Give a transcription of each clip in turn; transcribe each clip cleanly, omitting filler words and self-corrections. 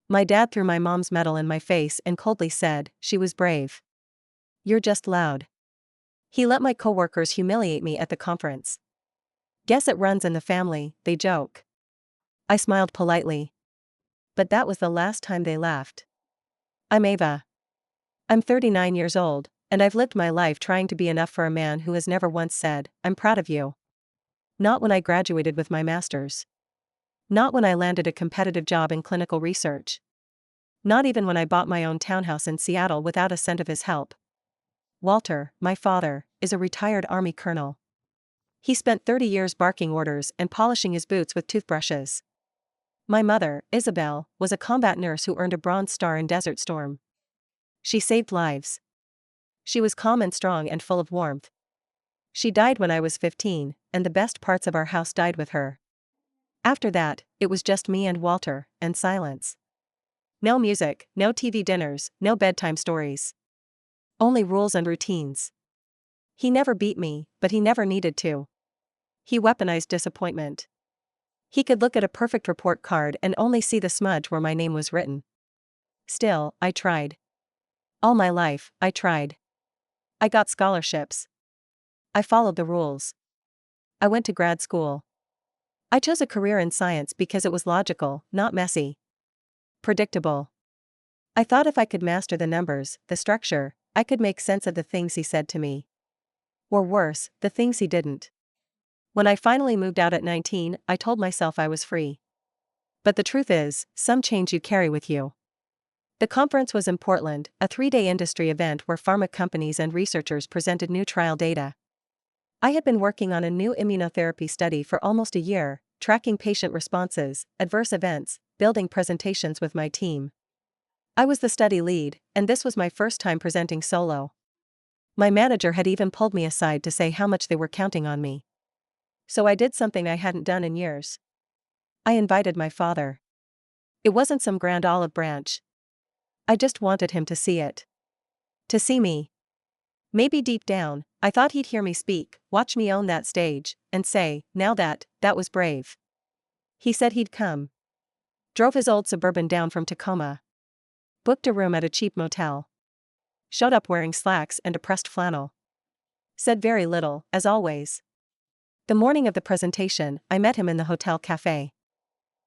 My dad threw my mom's medal in my face and coldly said, "She was brave. You're just loud." He let my coworkers humiliate me at the conference. "Guess it runs in the family," they joke. I smiled politely. But that was the last time they laughed. I'm Ava. I'm 39 years old, and I've lived my life trying to be enough for a man who has never once said, "I'm proud of you." Not when I graduated with my master's. Not when I landed a competitive job in clinical research. Not even when I bought my own townhouse in Seattle without a cent of his help. Walter, my father, is a retired Army colonel. He spent 30 years barking orders and polishing his boots with toothbrushes. My mother, Isabel, was a combat nurse who earned a Bronze Star in Desert Storm. She saved lives. She was calm and strong and full of warmth. She died when I was 15, and the best parts of our house died with her. After that, it was just me and Walter, and silence. No music, no TV dinners, no bedtime stories. Only rules and routines. He never beat me, but he never needed to. He weaponized disappointment. He could look at a perfect report card and only see the smudge where my name was written. Still, I tried. All my life, I tried. I got scholarships. I followed the rules. I went to grad school. I chose a career in science because it was logical, not messy. Predictable. I thought if I could master the numbers, the structure, I could make sense of the things he said to me. Or worse, the things he didn't. When I finally moved out at 19, I told myself I was free. But the truth is, some change you carry with you. The conference was in Portland, a 3-day industry event where pharma companies and researchers presented new trial data. I had been working on a new immunotherapy study for almost a year, tracking patient responses, adverse events, building presentations with my team. I was the study lead, and this was my first time presenting solo. My manager had even pulled me aside to say how much they were counting on me. So I did something I hadn't done in years. I invited my father. It wasn't some grand olive branch. I just wanted him to see it. To see me. Maybe deep down, I thought he'd hear me speak, watch me own that stage, and say, "Now that was brave." He said he'd come. Drove his old Suburban down from Tacoma. Booked a room at a cheap motel. Showed up wearing slacks and a pressed flannel. Said very little, as always. The morning of the presentation, I met him in the hotel cafe.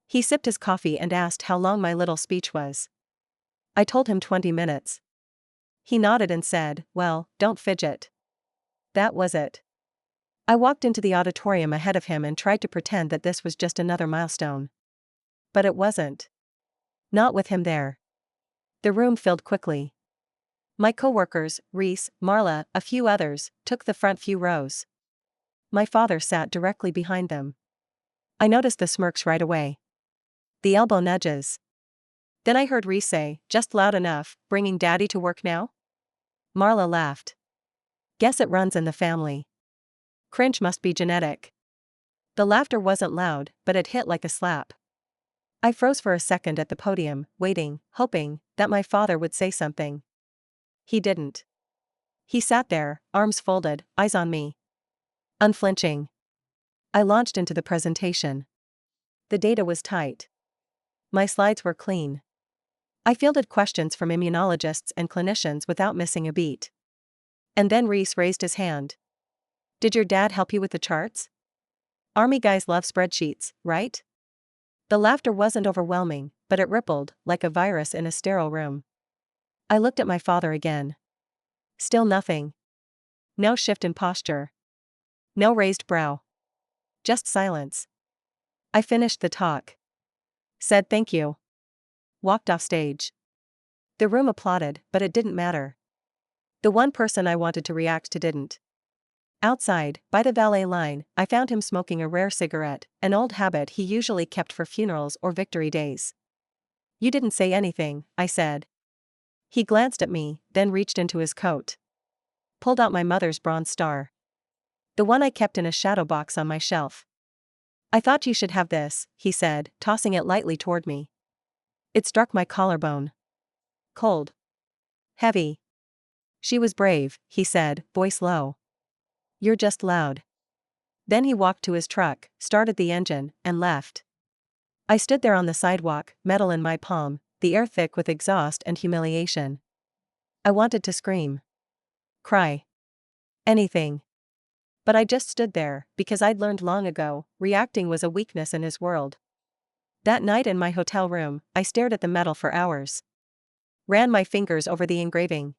He sipped his coffee and asked how long my little speech was. I told him 20 minutes. He nodded and said, "Well, don't fidget." That was it. I walked into the auditorium ahead of him and tried to pretend that this was just another milestone. But it wasn't. Not with him there. The room filled quickly. My coworkers, Reese, Marla, a few others, took the front few rows. My father sat directly behind them. I noticed the smirks right away. The elbow nudges. Then I heard Reese say, "Just loud enough, bringing Daddy to work now?" Marla laughed. Guess it runs in the family. Cringe must be genetic. The laughter wasn't loud, but it hit like a slap. I froze for a second at the podium, waiting, hoping that my father would say something. He didn't. He sat there, arms folded, eyes on me. Unflinching. I launched into the presentation. The data was tight. My slides were clean. I fielded questions from immunologists and clinicians without missing a beat. And then Reese raised his hand. "Did your dad help you with the charts? Army guys love spreadsheets, right?" The laughter wasn't overwhelming, but it rippled, like a virus in a sterile room. I looked at my father again. Still nothing. No shift in posture. No raised brow. Just silence. I finished the talk. Said thank you. Walked off stage. The room applauded, but it didn't matter. The one person I wanted to react to didn't. Outside, by the valet line, I found him smoking a rare cigarette, an old habit he usually kept for funerals or victory days. "You didn't say anything," I said. He glanced at me, then reached into his coat. Pulled out my mother's Bronze Star. The one I kept in a shadow box on my shelf. "I thought you should have this," he said, tossing it lightly toward me. It struck my collarbone. Cold. Heavy. "She was brave," he said, voice low. "You're just loud." Then he walked to his truck, started the engine, and left. I stood there on the sidewalk, medal in my palm, the air thick with exhaust and humiliation. I wanted to scream. Cry. Anything. But I just stood there, because I'd learned long ago, reacting was a weakness in his world. That night in my hotel room, I stared at the metal for hours. Ran my fingers over the engraving.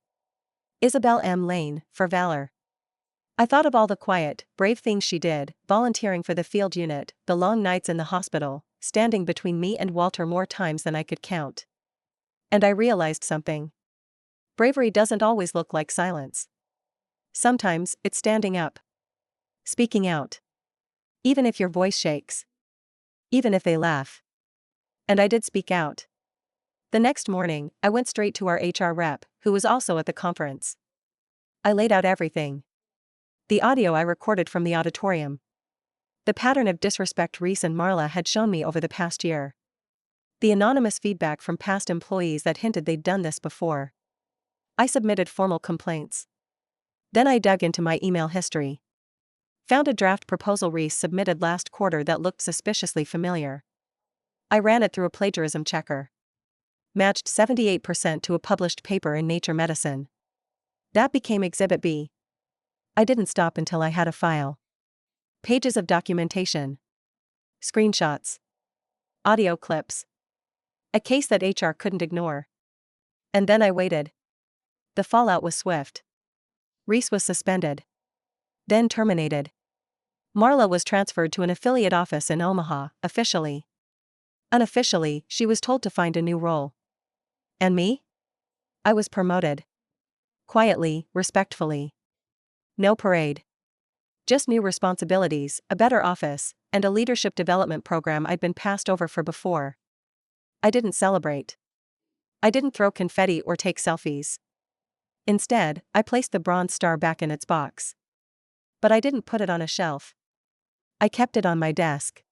Isabel M. Lane, for valor. I thought of all the quiet, brave things she did, volunteering for the field unit, the long nights in the hospital, standing between me and Walter more times than I could count. And I realized something. Bravery doesn't always look like silence. Sometimes, it's standing up. Speaking out. Even if your voice shakes. Even if they laugh. And I did speak out. The next morning, I went straight to our HR rep, who was also at the conference. I laid out everything. The audio I recorded from the auditorium. The pattern of disrespect Reese and Marla had shown me over the past year. The anonymous feedback from past employees that hinted they'd done this before. I submitted formal complaints. Then I dug into my email history. Found a draft proposal Reese submitted last quarter that looked suspiciously familiar. I ran it through a plagiarism checker. Matched 78% to a published paper in Nature Medicine. That became Exhibit B. I didn't stop until I had a file. Pages of documentation. Screenshots. Audio clips. A case that HR couldn't ignore. And then I waited. The fallout was swift. Reese was suspended. Then terminated. Marla was transferred to an affiliate office in Omaha, officially. Unofficially, she was told to find a new role. And me? I was promoted. Quietly, respectfully. No parade. Just new responsibilities, a better office, and a leadership development program I'd been passed over for before. I didn't celebrate. I didn't throw confetti or take selfies. Instead, I placed the bronze star back in its box. But I didn't put it on a shelf. I kept it on my desk.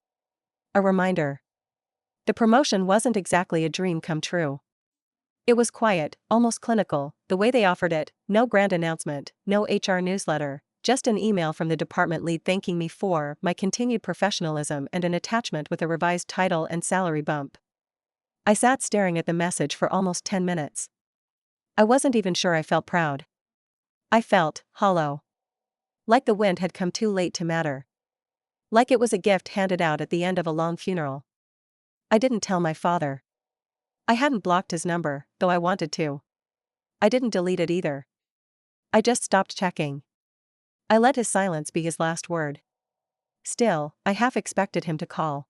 A reminder. The promotion wasn't exactly a dream come true. It was quiet, almost clinical, the way they offered it, no grand announcement, no HR newsletter, just an email from the department lead thanking me for my continued professionalism and an attachment with a revised title and salary bump. I sat staring at the message for almost 10 minutes. I wasn't even sure I felt proud. I felt hollow. Like the wind had come too late to matter. Like it was a gift handed out at the end of a long funeral. I didn't tell my father. I hadn't blocked his number, though I wanted to. I didn't delete it either. I just stopped checking. I let his silence be his last word. Still, I half expected him to call.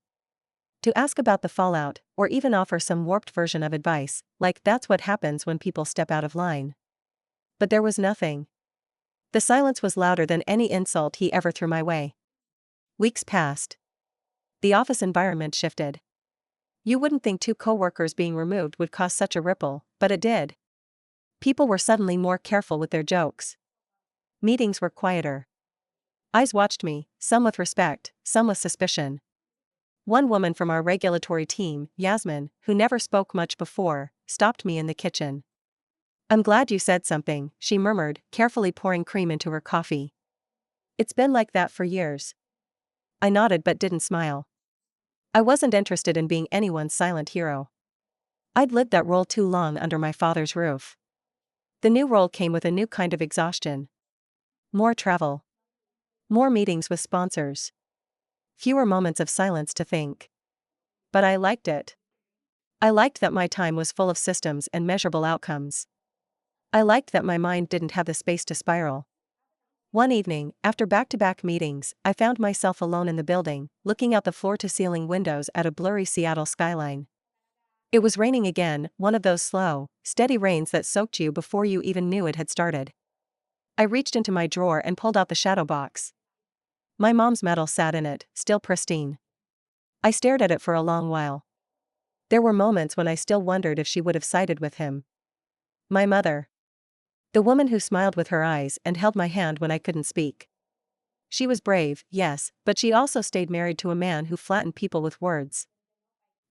To ask about the fallout, or even offer some warped version of advice, like that's what happens when people step out of line. But there was nothing. The silence was louder than any insult he ever threw my way. Weeks passed. The office environment shifted. You wouldn't think two coworkers being removed would cause such a ripple, but it did. People were suddenly more careful with their jokes. Meetings were quieter. Eyes watched me, some with respect, some with suspicion. One woman from our regulatory team, Yasmin, who never spoke much before, stopped me in the kitchen. "I'm glad you said something," she murmured, carefully pouring cream into her coffee. "It's been like that for years." I nodded but didn't smile. I wasn't interested in being anyone's silent hero. I'd lived that role too long under my father's roof. The new role came with a new kind of exhaustion. More travel. More meetings with sponsors. Fewer moments of silence to think. But I liked it. I liked that my time was full of systems and measurable outcomes. I liked that my mind didn't have the space to spiral. One evening, after back-to-back meetings, I found myself alone in the building, looking out the floor-to-ceiling windows at a blurry Seattle skyline. It was raining again, one of those slow, steady rains that soaked you before you even knew it had started. I reached into my drawer and pulled out the shadow box. My mom's medal sat in it, still pristine. I stared at it for a long while. There were moments when I still wondered if she would have sided with him. My mother. The woman who smiled with her eyes and held my hand when I couldn't speak. She was brave, yes, but she also stayed married to a man who flattened people with words.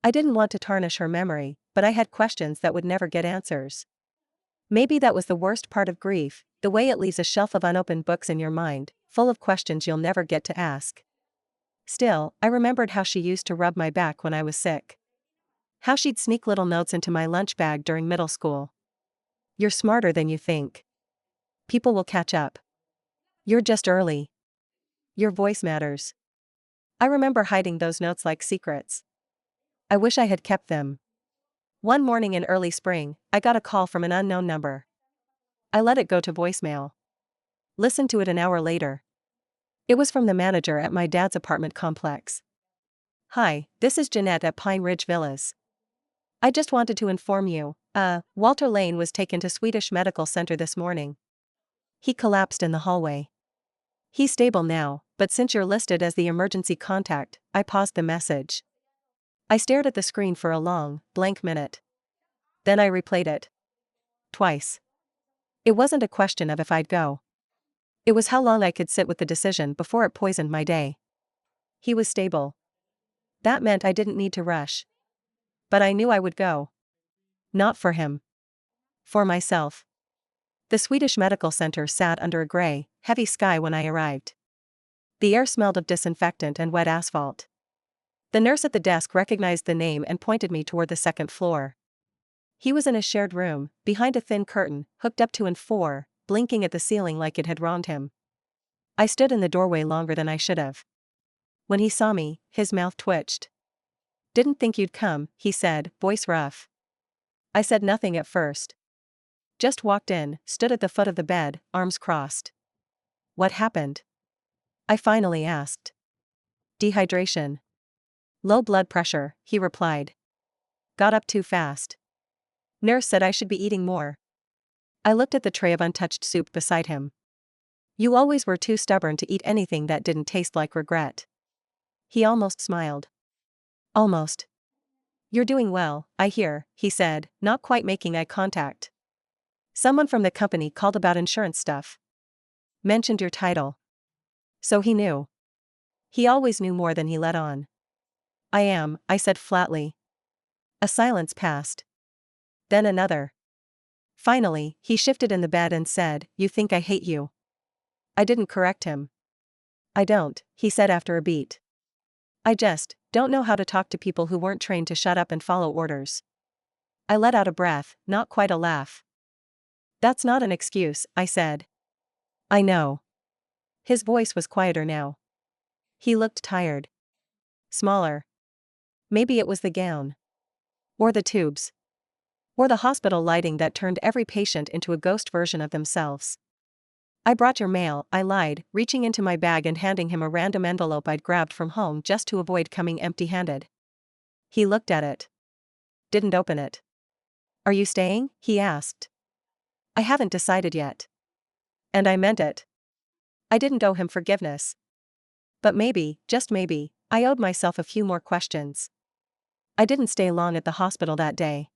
I didn't want to tarnish her memory, but I had questions that would never get answers. Maybe that was the worst part of grief, the way it leaves a shelf of unopened books in your mind, full of questions you'll never get to ask. Still, I remembered how she used to rub my back when I was sick. How she'd sneak little notes into my lunch bag during middle school. You're smarter than you think. People will catch up. You're just early. Your voice matters. I remember hiding those notes like secrets. I wish I had kept them. One morning in early spring, I got a call from an unknown number. I let it go to voicemail. Listened to it an hour later. It was from the manager at my dad's apartment complex. Hi, this is Jeanette at Pine Ridge Villas. I just wanted to inform you, Walter Lane was taken to Swedish Medical Center this morning. He collapsed in the hallway. He's stable now, but since you're listed as the emergency contact, I paused the message. I stared at the screen for a long, blank minute. Then I replayed it. Twice. It wasn't a question of if I'd go. It was how long I could sit with the decision before it poisoned my day. He was stable. That meant I didn't need to rush. But I knew I would go. Not for him. For myself. The Swedish Medical Center sat under a gray, heavy sky when I arrived. The air smelled of disinfectant and wet asphalt. The nurse at the desk recognized the name and pointed me toward the second floor. He was in a shared room, behind a thin curtain, hooked up to and for, blinking at the ceiling like it had wronged him. I stood in the doorway longer than I should have. When he saw me, his mouth twitched. Didn't think you'd come, he said, voice rough. I said nothing at first. Just walked in, stood at the foot of the bed, arms crossed. What happened? I finally asked. Dehydration. Low blood pressure, he replied. Got up too fast. Nurse said I should be eating more. I looked at the tray of untouched soup beside him. You always were too stubborn to eat anything that didn't taste like regret. He almost smiled. Almost. You're doing well, I hear, he said, not quite making eye contact. Someone from the company called about insurance stuff. Mentioned your title. So he knew. He always knew more than he let on. I said flatly. A silence passed. Then another. Finally, he shifted in the bed and said, You think I hate you? I didn't correct him. I don't, he said after a beat. I just don't know how to talk to people who weren't trained to shut up and follow orders. I let out a breath, not quite a laugh. That's not an excuse, I said. I know. His voice was quieter now. He looked tired. Smaller. Maybe it was the gown. Or the tubes. Or the hospital lighting that turned every patient into a ghost version of themselves. I brought your mail, I lied, reaching into my bag and handing him a random envelope I'd grabbed from home just to avoid coming empty-handed. He looked at it. Didn't open it. Are you staying? He asked. I haven't decided yet. And I meant it. I didn't owe him forgiveness. But maybe, just maybe, I owed myself a few more questions. I didn't stay long at the hospital that day.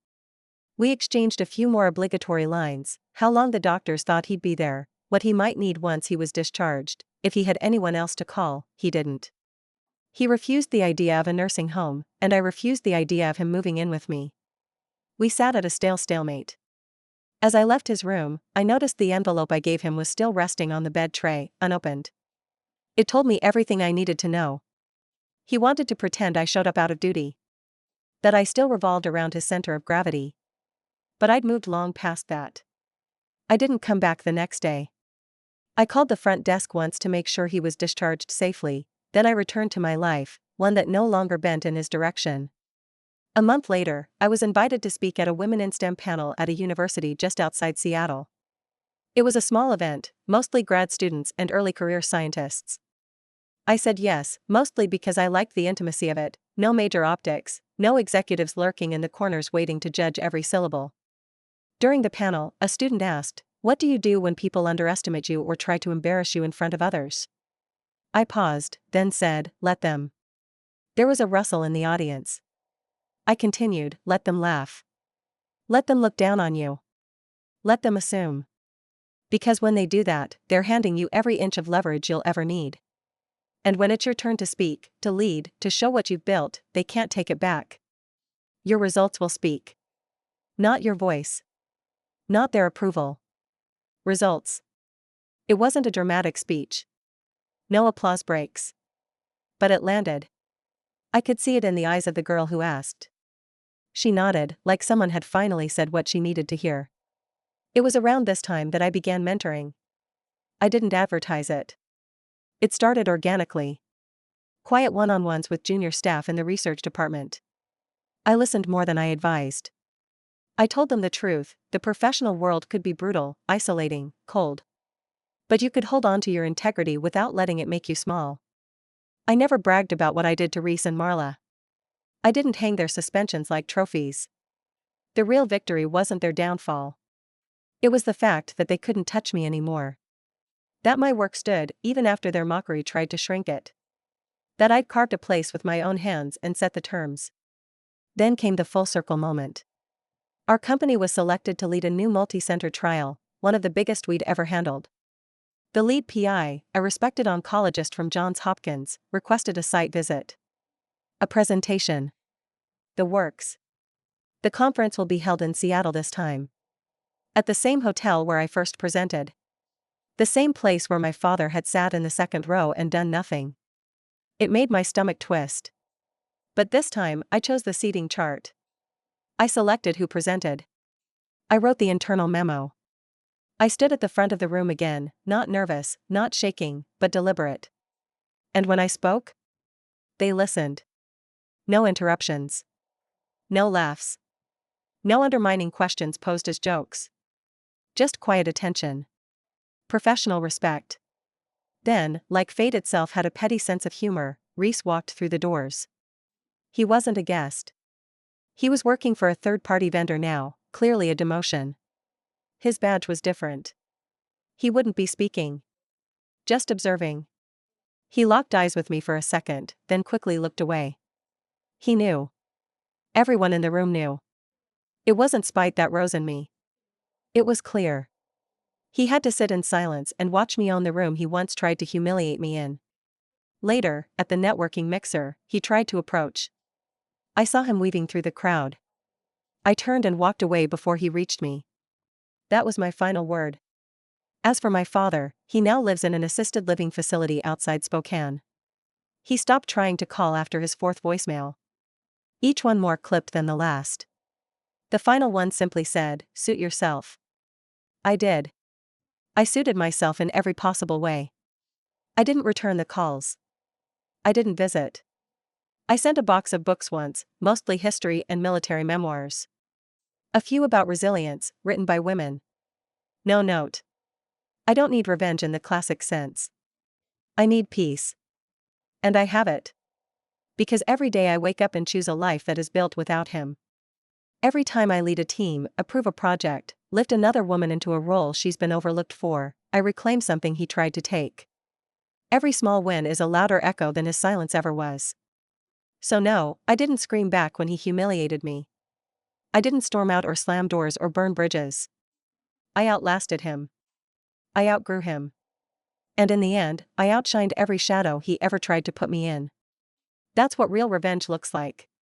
We exchanged a few more obligatory lines, how long the doctors thought he'd be there, what he might need once he was discharged, if he had anyone else to call, he didn't. He refused the idea of a nursing home, and I refused the idea of him moving in with me. We sat at a stalemate. As I left his room, I noticed the envelope I gave him was still resting on the bed tray, unopened. It told me everything I needed to know. He wanted to pretend I showed up out of duty. That I still revolved around his center of gravity. But I'd moved long past that. I didn't come back the next day. I called the front desk once to make sure he was discharged safely, then I returned to my life, one that no longer bent in his direction. A month later, I was invited to speak at a Women in STEM panel at a university just outside Seattle. It was a small event, mostly grad students and early career scientists. I said yes, mostly because I liked the intimacy of it, no major optics, no executives lurking in the corners waiting to judge every syllable. During the panel, a student asked, What do you do when people underestimate you or try to embarrass you in front of others? I paused, then said, Let them. There was a rustle in the audience. I continued, Let them laugh. Let them look down on you. Let them assume. Because when they do that, they're handing you every inch of leverage you'll ever need. And when it's your turn to speak, to lead, to show what you've built, they can't take it back. Your results will speak. Not your voice. Not their approval. Results. It wasn't a dramatic speech. No applause breaks. But it landed. I could see it in the eyes of the girl who asked. She nodded, like someone had finally said what she needed to hear. It was around this time that I began mentoring. I didn't advertise it. It started organically. Quiet one-on-ones with junior staff in the research department. I listened more than I advised. I told them the truth: the professional world could be brutal, isolating, cold. But you could hold on to your integrity without letting it make you small. I never bragged about what I did to Reese and Marla. I didn't hang their suspensions like trophies. The real victory wasn't their downfall. It was the fact that they couldn't touch me anymore. That my work stood, even after their mockery tried to shrink it. That I'd carved a place with my own hands and set the terms. Then came the full circle moment. Our company was selected to lead a new multi-center trial, one of the biggest we'd ever handled. The lead PI, a respected oncologist from Johns Hopkins, requested a site visit. A presentation. The works. The conference will be held in Seattle this time. At the same hotel where I first presented. The same place where my father had sat in the second row and done nothing. It made my stomach twist. But this time, I chose the seating chart. I selected who presented. I wrote the internal memo. I stood at the front of the room again, not nervous, not shaking, but deliberate. And when I spoke, they listened. No interruptions. No laughs. No undermining questions posed as jokes. Just quiet attention. Professional respect. Then, like fate itself had a petty sense of humor, Reese walked through the doors. He wasn't a guest. He was working for a third-party vendor now, clearly a demotion. His badge was different. He wouldn't be speaking. Just observing. He locked eyes with me for a second, then quickly looked away. He knew. Everyone in the room knew. It wasn't spite that rose in me. It was clear. He had to sit in silence and watch me own the room he once tried to humiliate me in. Later, at the networking mixer, he tried to approach. I saw him weaving through the crowd. I turned and walked away before he reached me. That was my final word. As for my father, he now lives in an assisted living facility outside Spokane. He stopped trying to call after his fourth voicemail. Each one more clipped than the last. The final one simply said, "Suit yourself." I did. I suited myself in every possible way. I didn't return the calls. I didn't visit. I sent a box of books once, mostly history and military memoirs. A few about resilience, written by women. No note. I don't need revenge in the classic sense. I need peace. And I have it. Because every day I wake up and choose a life that is built without him. Every time I lead a team, approve a project, lift another woman into a role she's been overlooked for, I reclaim something he tried to take. Every small win is a louder echo than his silence ever was. So no, I didn't scream back when he humiliated me. I didn't storm out or slam doors or burn bridges. I outlasted him. I outgrew him. And in the end, I outshined every shadow he ever tried to put me in. That's what real revenge looks like.